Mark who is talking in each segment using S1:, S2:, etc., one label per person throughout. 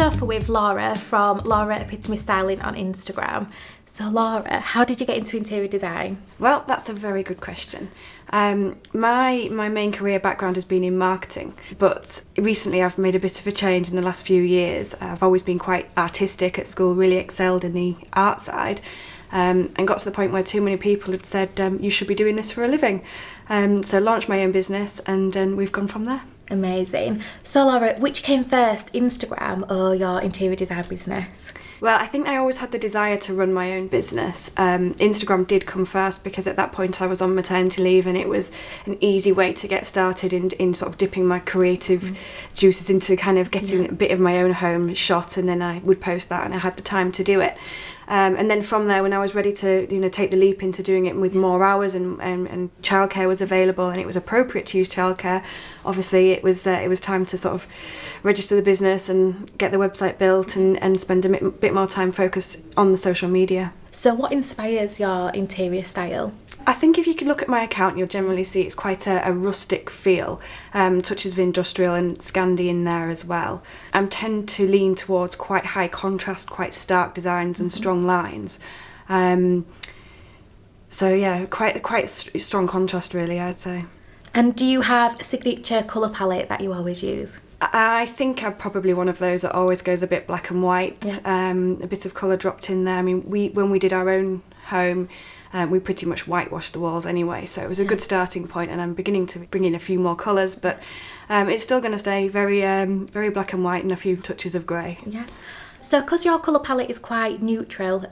S1: sofa with Laura from Laura Epitome Styling on Instagram. So Laura, how did you get into interior design?
S2: Well, that's a very good question. My main career background has been in marketing, but recently I've made a bit of a change in the last few years. I've always been quite artistic at school, really excelled in the art side, and got to the point where too many people had said, you should be doing this for a living. So launched my own business, and we've gone from there.
S1: Amazing. So Laura, which came first, Instagram or your interior design business?
S2: Well, I think I always had the desire to run my own business. Instagram did come first because at that point I was on maternity leave, and it was an easy way to get started in sort of dipping my creative juices into kind of getting a bit of my own home shot, and then I would post that and I had the time to do it. And then from there, when I was ready to take the leap into doing it with more hours and childcare was available and it was appropriate to use childcare, obviously it was time to sort of register the business and get the website built and spend a bit more time focused on the social media.
S1: So what inspires your interior style?
S2: I think if you could look at my account, you'll generally see it's quite a rustic feel, touches of industrial and Scandi in there as well. I tend to lean towards quite high contrast, quite stark designs and strong lines. So yeah, quite strong contrast really, I'd say.
S1: And do you have a signature colour palette that you always use?
S2: I think I'm probably one of those that always goes a bit black and white, a bit of colour dropped in there. I mean, when we did our own home, we pretty much whitewashed the walls anyway, so it was a good starting point, and I'm beginning to bring in a few more colours, but it's still going to stay very very black and white and a few touches of grey.
S1: Yeah. So because your colour palette is quite neutral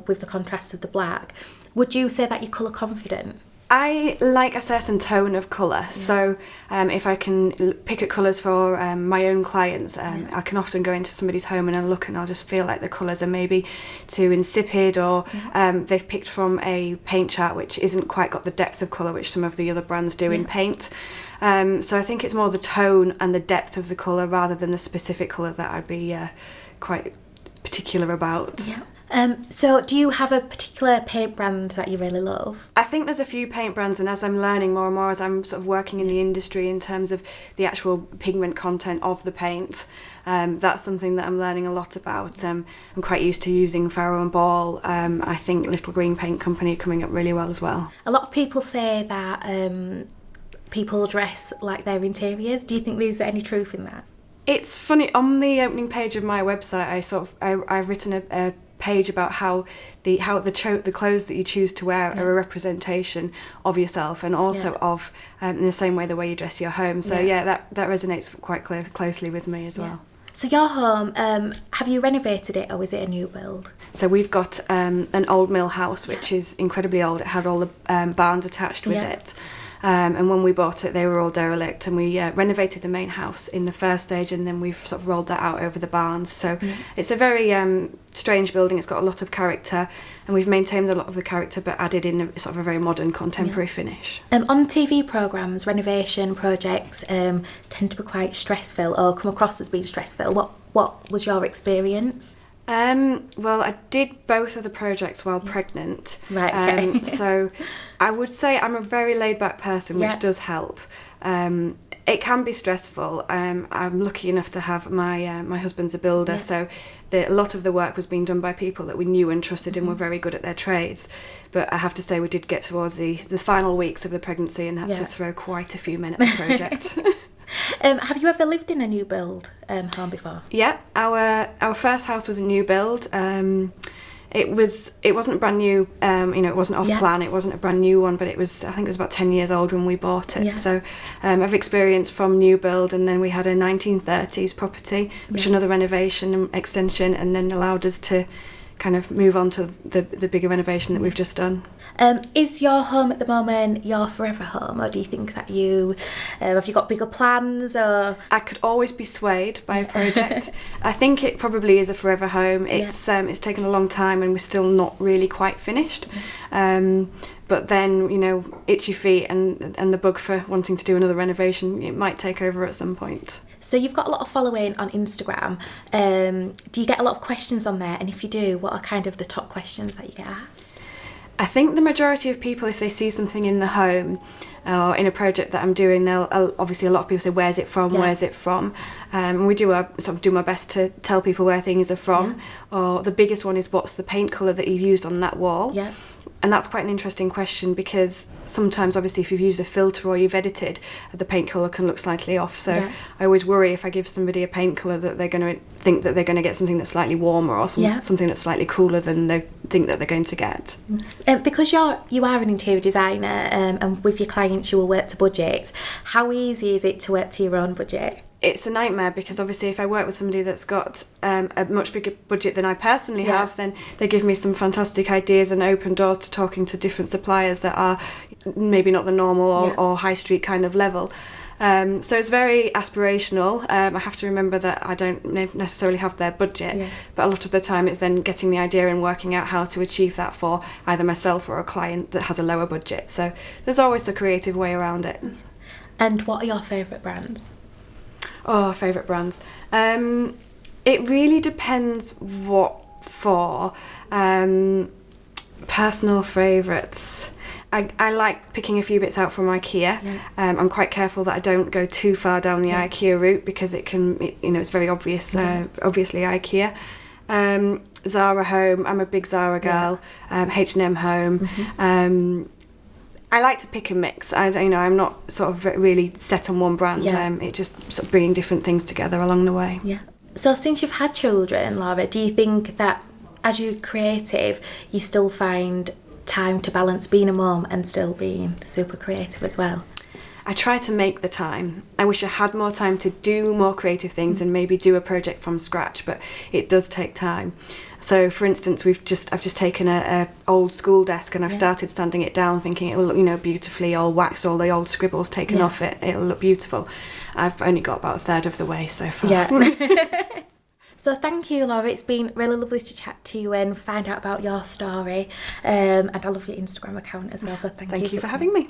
S1: with the contrast of the black, would you say that you're colour confident?
S2: I like a certain tone of colour, so if I can pick at colours for my own clients, I can often go into somebody's home and I'll look and I'll just feel like the colours are maybe too insipid, or they've picked from a paint chart which isn't quite got the depth of colour which some of the other brands do in paint. So I think it's more the tone and the depth of the colour rather than the specific colour that I'd be quite particular about.
S1: Yeah. So do you have a particular paint brand that you really love?
S2: I think there's a few paint brands, and as I'm learning more and more, as I'm sort of working in the industry in terms of the actual pigment content of the paint, that's something that I'm learning a lot about. I'm quite used to using Farrow and Ball. I think Little Green Paint Company are coming up really well as well. A
S1: lot of people say that people dress like their interiors. Do you think there's any truth in that?
S2: It's funny, on the opening page of my website, I've written a page about how the clothes that you choose to wear are a representation of yourself, and also of in the same way the way you dress your home. So that resonates quite closely with me as well.
S1: So your home, have you renovated it, or is it a new build?
S2: So we've got an old mill house which is incredibly old. It had all the barns attached with it. And when we bought it, they were all derelict, and we renovated the main house in the first stage, and then we've sort of rolled that out over the barns. So it's a very strange building. It's got a lot of character, and we've maintained a lot of the character but added in a sort of a very modern contemporary finish.
S1: On TV programmes, renovation projects tend to be quite stressful, or come across as being stressful. What was your experience?
S2: Well, I did both of the projects while pregnant.
S1: Right, okay.
S2: So I would say I'm a very laid-back person, which does help. It can be stressful. I'm lucky enough to have my husband's a builder, so a lot of the work was being done by people that we knew and trusted and were very good at their trades. But I have to say we did get towards the final weeks of the pregnancy and had to throw quite a few men at the project.
S1: Have you ever lived in a new build home before?
S2: Yeah, our first house was a new build. It wasn't brand new. It wasn't off plan. It wasn't a brand new one, but I think it was about 10 years old when we bought it. Yeah. So I've experienced from new build, and then we had a 1930s property, which is another renovation and extension, and then allowed us to kind of move on to the bigger renovation that we've just done.
S1: Is your home at the moment your forever home, or do you think that have you got bigger plans? Or
S2: I could always be swayed by a project. I think it probably is a forever home. It's taken a long time, and we're still not really quite finished. But then, itchy feet and the bug for wanting to do another renovation, it might take over at some point.
S1: So you've got a lot of following on Instagram. Do you get a lot of questions on there? And if you do, what are kind of the top questions that you get asked?
S2: I think the majority of people, if they see something in the home or in a project that I'm doing, they'll obviously, a lot of people say, "Where's it from?
S1: Yeah.
S2: Where's it from?" We do do my best to tell people where things are from.
S1: Yeah.
S2: Or the biggest one is, what's the paint colour that you've used on that wall?
S1: Yeah.
S2: And that's quite an interesting question, because sometimes, obviously, if you've used a filter or you've edited, the paint colour can look slightly off. So
S1: Yeah.
S2: I always worry if I give somebody a paint colour that they're going to think that they're going to get something that's slightly warmer, or something that's slightly cooler than they think that they're going to get.
S1: Because you are an interior designer, and with your clients you will work to budgets. How easy is it to work to your own budget?
S2: It's a nightmare, because obviously if I work with somebody that's got a much bigger budget than I personally
S1: Yeah.
S2: have, then they give me some fantastic ideas and open doors to talking to different suppliers that are maybe not the normal or high street kind of level. So it's very aspirational. I have to remember that I don't necessarily have their budget, but a lot of the time it's then getting the idea and working out how to achieve that for either myself or a client that has a lower budget. So there's always a creative way around it.
S1: And what are your favourite brands?
S2: Oh, favourite brands. It really depends what for. Personal favourites. I like picking a few bits out from IKEA.
S1: Yeah.
S2: I'm quite careful that I don't go too far down the IKEA route, because it's very obvious, obviously IKEA. Zara Home, I'm a big Zara girl. H&M Home.
S1: Mm-hmm.
S2: I like to pick and mix. I'm not sort of really set on one brand.
S1: Yeah.
S2: It just sort of bringing different things together along the way.
S1: Yeah. So since you've had children, Laura, do you think that as you're creative, you still find time to balance being a mum and still being super creative as well?
S2: I try to make the time. I wish I had more time to do more creative things and maybe do a project from scratch, but it does take time. So, for instance, I've just taken a old school desk and I've started sanding it down, thinking it will look, beautifully, all waxed, all the old scribbles taken off it. It'll look beautiful. I've only got about a third of the way so far.
S1: Yeah. So thank you, Laura. It's been really lovely to chat to you and find out about your story. And I love your Instagram account as well. So thank you
S2: for having me.